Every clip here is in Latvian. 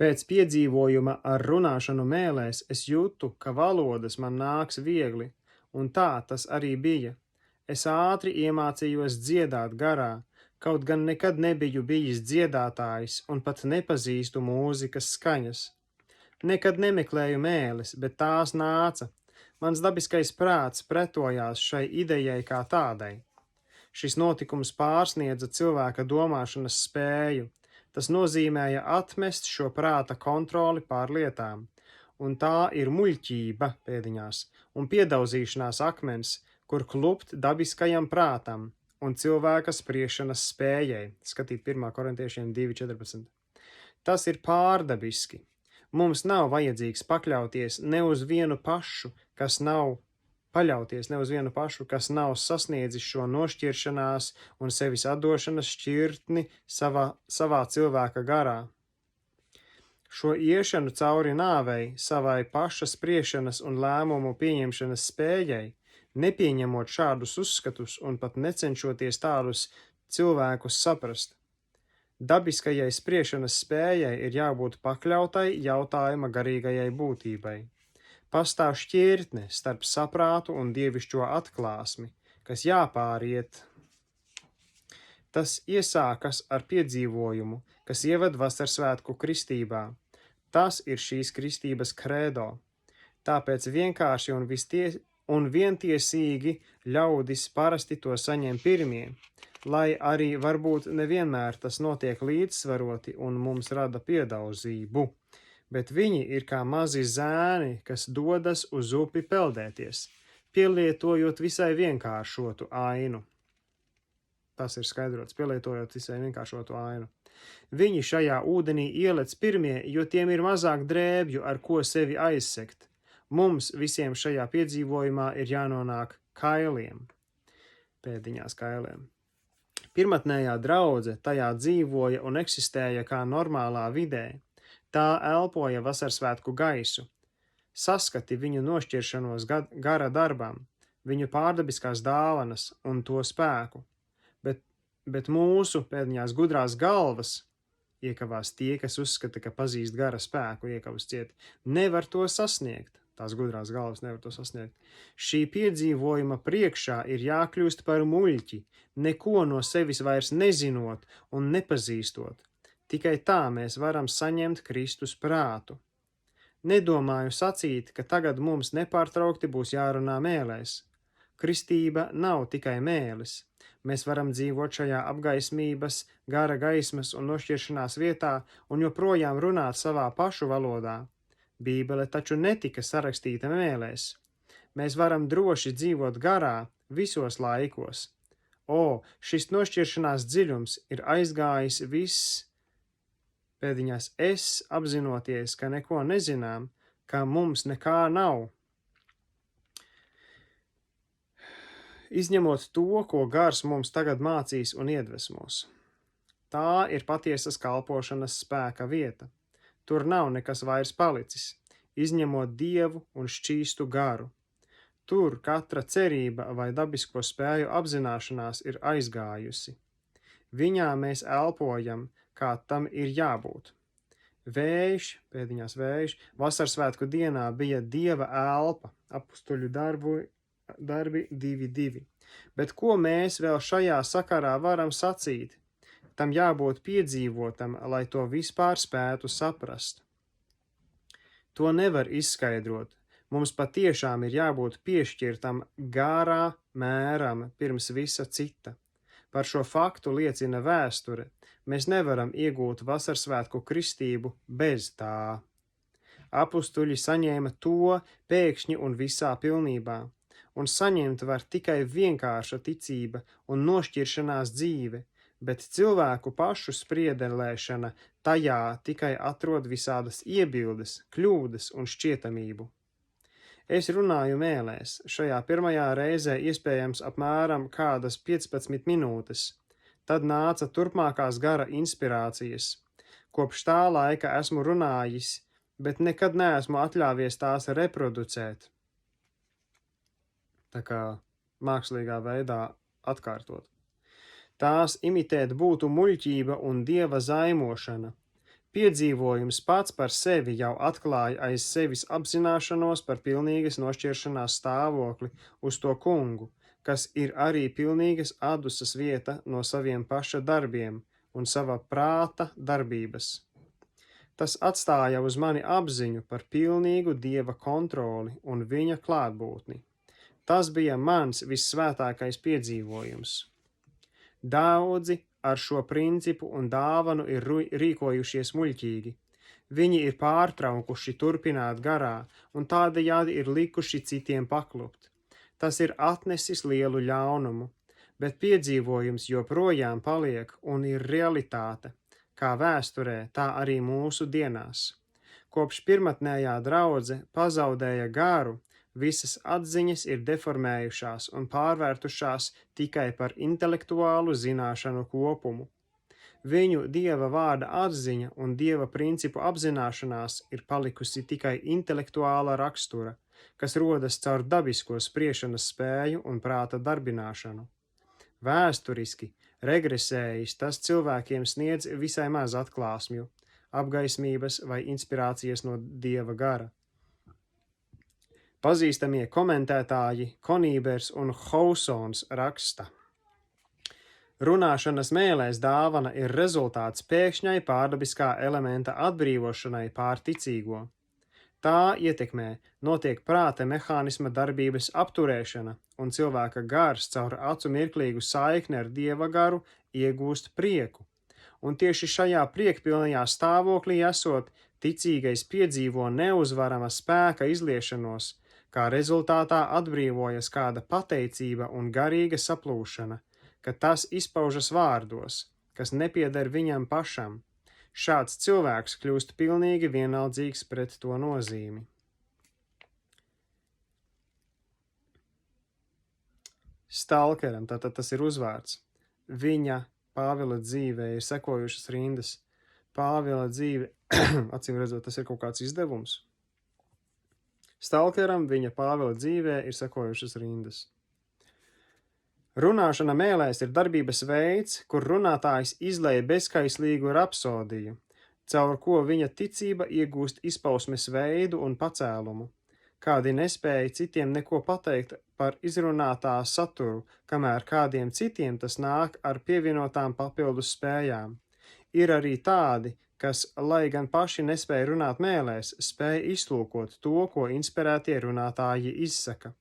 Pēc piedzīvojuma ar runāšanu mēlēs es jūtu, ka valodas man nāks viegli, un tā tas arī bija. Es ātri iemācījos dziedāt garā, kaut gan nekad nebiju bijis dziedātājs un pat nepazīstu mūzikas skaņas. Nekad nemeklēju mēlis, bet tās nāca. Mans dabiskais prāts pretojās šai idejai kā tādai. Šis notikums pārsniedza cilvēka domāšanas spēju. Tas nozīmēja atmest šo prāta kontroli pār lietām, un tā ir muļķība pēdiņās un piedauzīšanās akmens, kur klupt dabiskajam prātam un cilvēka spriešanas spējai. Skatīt 1. korintiešiem 2.14. Tas ir pārdabiski. Mums nav vajadzīgs paļauties ne uz vienu pašu, kas nav sasniedzis šo nošķiršanās un sevis atdošanas šķirtni savā cilvēka garā. Šo iešanu cauri nāvei, savai paša spriešanas un lēmumu pieņemšanas spējai, nepieņemot šādus uzskatus un pat necenšoties tādus cilvēkus saprast. Dabiskajai spriešanas spējai ir jābūt pakļautai jautājuma garīgajai būtībai. Pastāv šķirtne starp saprātu un dievišķo atklāsmi, kas jāpāriet. Tas iesākas ar piedzīvojumu, kas ieved vasarsvētku kristībā. Tas ir šīs kristības kredo. Tāpēc vienkārši un vientiesīgi ļaudis parasti to saņem pirmie, lai arī varbūt nevienmēr tas notiek līdzsvaroti un mums rada piedauzību. Bet viņi ir kā mazi zēni, kas dodas uz upi peldēties, pielietojot visai vienkāršotu ainu. Tas ir skaidrots, pielietojot visai vienkāršotu ainu. Viņi šajā ūdenī ielec pirmie, jo tiem ir mazāk drēbju, ar ko sevi aizsegt. Mums visiem šajā piedzīvojumā ir jānonāk kailiem, pēdiņās kailiem. Pirmatnējā draudze tajā dzīvoja un eksistēja kā normālā vidē. Tā elpoja vasarsvētku gaisu. Saskati viņu nošķiršanos gara darbam, viņu pārdabiskās dāvanas un to spēku. Bet mūsu pēdiņās gudrās galvas, iekavās tie, kas uzskata, ka pazīst gara spēku, iekavas cieti, nevar to sasniegt. Tās gudrās galvas nevar to sasniegt. Šī piedzīvojuma priekšā ir jākļūst par muļķi, neko no sevis vairs nezinot un nepazīstot. Tikai tā mēs varam saņemt Kristus prātu. Nedomāju sacīt, ka tagad mums nepārtraukti būs jārunā mēlēs. Kristība nav tikai mēlis. Mēs varam dzīvot šajā apgaismības, gara gaismas un nošķiršanās vietā un joprojām runāt savā pašu valodā. Bībele taču netika sarakstīta mēlēs. Mēs varam droši dzīvot garā visos laikos. Šis nošķiršanās dziļums ir aizgājis viss, pēdiņās es apzinoties, ka neko nezinām, ka mums nekā nav. Izņemot to, ko gars mums tagad mācīs un iedvesmos. Tā ir patiesas kalpošanas spēka vieta. Tur nav nekas vairs palicis, izņemot Dievu un šķīstu garu. Tur katra cerība vai dabisko spēju apzināšanās ir aizgājusi. Viņā mēs elpojam, kā tam ir jābūt. Vējš, pēdiņās vējš, vasarsvētku dienā bija Dieva elpa, Apustuļu darbi 2.2. Bet ko mēs vēl šajā sakarā varam sacīt? Tam jābūt piedzīvotam, lai to vispār spētu saprast. To nevar izskaidrot. Mums patiešām ir jābūt piešķirtam garā mēram pirms visa cita. Par šo faktu liecina vēsture. Mēs nevaram iegūt vasarsvētku kristību bez tā. Apustuļi saņēma to pēkšņi un visā pilnībā, un saņemt var tikai vienkārša ticība un nošķiršanās dzīve, bet cilvēku pašu spriedelēšana tajā tikai atrod visādas iebildes, kļūdas un šķietamību. Es runāju mēlēs, šajā pirmajā reizē iespējams apmēram kādas 15 minūtes. Tad nāca turpmākās gara inspirācijas. Kopš tā laika esmu runājis, bet nekad neesmu atļāvies tās reproducēt. Tā kā mākslīgā veidā atkārtot. Tās imitēt būtu muļķība un dieva zaimošana. Piedzīvojums pats par sevi jau atklāja aiz sevis apzināšanos par pilnīgas nošķiršanās stāvokli uz to kungu, kas ir arī pilnīgas atdusas vieta no saviem paša darbiem un sava prāta darbības. Tas atstāja uz mani apziņu par pilnīgu Dieva kontroli un viņa klātbūtni. Tas bija mans vissvētākais piedzīvojums. Daudzi ar šo principu un dāvanu ir rīkojušies muļķīgi. Viņi ir pārtraukuši turpināt garā un tādējādi ir likuši citiem paklupt. Tas ir atnesis lielu ļaunumu, bet piedzīvojums joprojām paliek un ir realitāte, kā vēsturē, tā arī mūsu dienās. Kopš pirmatnējā draudze pazaudēja garu, visas atziņas ir deformējušās un pārvērtušās tikai par intelektuālu zināšanu kopumu. Viņu Dieva vārda atziņa un Dieva principu apzināšanās ir palikusi tikai intelektuāla rakstura, kas rodas caur dabisko spriešanas spēju un prāta darbināšanu. Vēsturiski, regresējis, tas cilvēkiem sniedz visai maz atklāsmju, apgaismības vai inspirācijas no Dieva gara. Pazīstamie komentētāji Konībers un Hausons raksta. Runāšanas mēlēs dāvana ir rezultāts pēkšņai pārdabiskā elementa atbrīvošanai pār ticīgo. Tā ietekmē notiek prāta mehānisma darbības apturēšana, un cilvēka gars caur acu mirklīgu saikni ar Dieva garu iegūst prieku. Un tieši šajā priekpilnajā stāvoklī esot, ticīgais piedzīvo neuzvarama spēka izliešanos, kā rezultātā atbrīvojas kāda pateicība un garīga saplūšana, ka tas izpaužas vārdos, kas nepieder viņam pašam. Šāds cilvēks kļūst pilnīgi vienaldzīgs pret to nozīmi. Stalkeram, tātad tas ir uzvārds. Viņa Pāvila dzīvē ir sekojušas rindas. Pāvila dzīve, acīm redzot, tas ir kaut kāds izdevums. Stalkeram viņa Pāvila dzīvē ir sekojušas rindas. Runāšana mēlēs ir darbības veids, kur runātājs izlēja bezkaislīgu rapsodiju, caur ko viņa ticība iegūst izpausmes veidu un pacēlumu. Kādi nespēja citiem neko pateikt par izrunātā saturu, kamēr kādiem citiem tas nāk ar pievienotām papildus spējām. Ir arī tādi, kas, lai gan paši nespēja runāt mēlēs, spēja izlūkot to, ko inspirētie runātāji izsaka.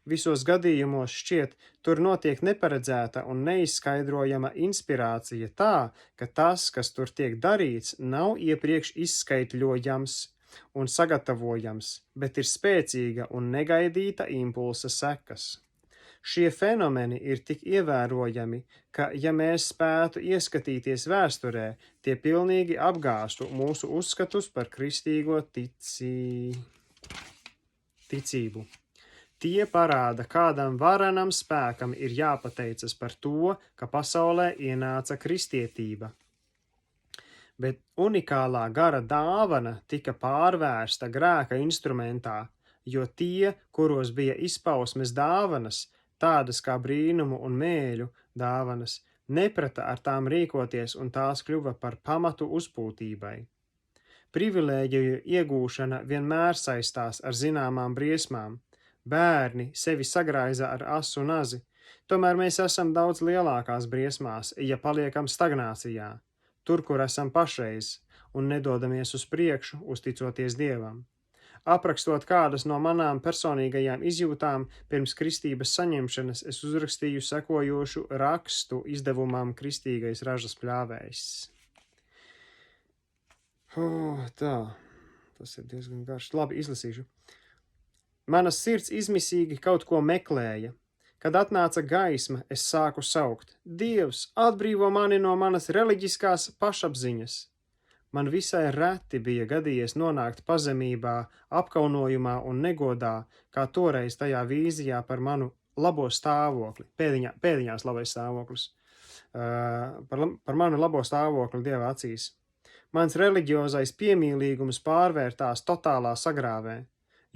Visos gadījumos šķiet, tur notiek neparedzēta un neizskaidrojama inspirācija tā, ka tas, kas tur tiek darīts, nav iepriekš izskaidļojams un sagatavojams, bet ir spēcīga un negaidīta impulsa sekas. Šie fenomeni ir tik ievērojami, ka, ja mēs spētu ieskatīties vēsturē, tie pilnīgi apgāstu mūsu uzskatus par kristīgo ticību. Tie parāda, kādam varenam spēkam ir jāpateicas par to, ka pasaulē ienāca kristietība. Bet unikālā gara dāvana tika pārvērsta grēka instrumentā, jo tie, kuros bija izpausmes dāvanas, tādas kā brīnumu un mēļu dāvanas, neprata ar tām rīkoties un tās kļuva par pamatu uzpūtībai. Privilēģiju iegūšana vienmēr saistās ar zināmām briesmām. Bērni sevi sagraiza ar asu nazi, tomēr mēs esam daudz lielākās briesmās, ja paliekam stagnācijā, tur, kur esam pašreiz, un nedodamies uz priekšu, uzticoties Dievam. Aprakstot kādas no manām personīgajām izjūtām pirms kristības saņemšanas, es uzrakstīju sekojošu rakstu izdevumam Kristīgais ražas pļāvējs. Tā, tas ir diezgan garš. Labi, izlasīšu. Manas sirds izmisīgi kaut ko meklēja. Kad atnāca gaisma, es sāku saukt: Dievs, atbrīvo mani no manas reliģiskās pašapziņas. Man visai reti bija gadījies nonākt pazemībā, apkaunojumā un negodā, kā toreiz tajā vīzijā par manu labo stāvokli, pēdiņās labais stāvoklis, par manu labo stāvokli Dieva acīs. Mans reliģiozais piemīlīgums pārvērtās totālā sagrāvē.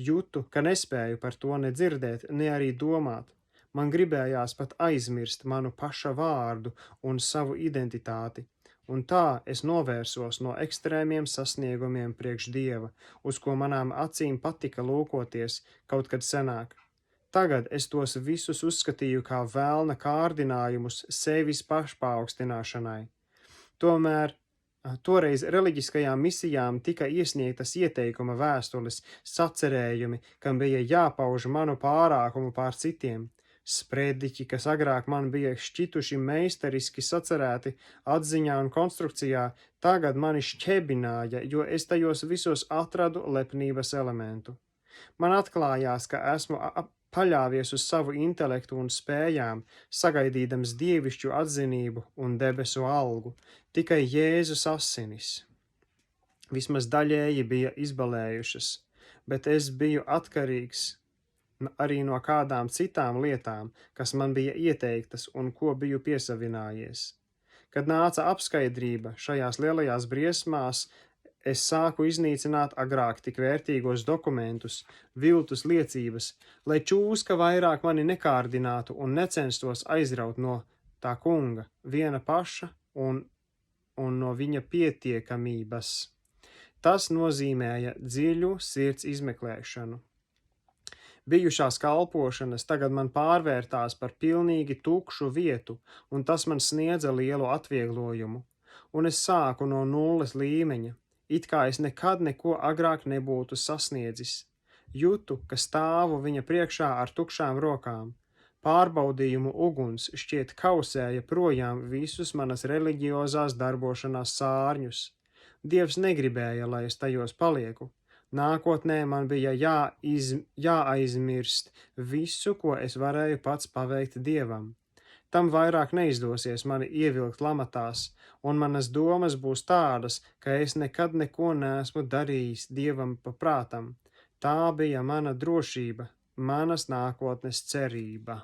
Jūtu, ka nespēju par to ne dzirdēt, ne arī domāt. Man gribējās pat aizmirst manu paša vārdu un savu identitāti, un tā es novērsos no ekstrēmiem sasniegumiem priekš Dieva, uz ko manām acīm patika lūkoties kaut kad senāk. Tagad es tos visus uzskatīju kā velna kārdinājumus sevis pašpaaugstināšanai. Tomēr toreiz reliģiskajām misijām tika iesniegtas ieteikuma vēstules, sacerējumi, kam bija jāpauž manu pārākumu pār citiem. Sprediķi, kas agrāk man bija šķituši meistariski sacerēti atziņā un konstrukcijā, tagad mani šķebināja, jo es tajos visos atradu lepnības elementu. Man atklājās, ka esmu paļāvies uz savu intelektu un spējām, sagaidīdams dievišķu atzinību un debesu algu. Tikai Jēzus asinis vismaz daļēji bija izbalējušas, bet es biju atkarīgs arī no kādām citām lietām, kas man bija ieteiktas un ko biju piesavinājies. Kad nāca apskaidrība šajās lielajās briesmās, es sāku iznīcināt agrāk tik vērtīgos dokumentus, viltus liecības, lai čūska vairāk mani nekārdinātu un necenstos aizraut no tā kunga, viena paša un no viņa pietiekamības. Tas nozīmēja dziļu sirds izmeklēšanu. Bijušās kalpošanas tagad man pārvērtās par pilnīgi tukšu vietu, un tas man sniedza lielu atvieglojumu. Un es sāku no nulles līmeņa, it kā es nekad neko agrāk nebūtu sasniedzis. Jūtu, ka stāvu viņa priekšā ar tukšām rokām. Pārbaudījumu uguns šķiet kausēja projām visus manas reliģiozās darbošanās sārņus. Dievs negribēja, lai es tajos palieku. Nākotnē man bija jāaizmirst visu, ko es varēju pats paveikt Dievam. Tam vairāk neizdosies mani ievilkt lamatās, un manas domas būs tādas, ka es nekad neko neesmu darījis Dievam pa prātam. Tā bija mana drošība, manas nākotnes cerība.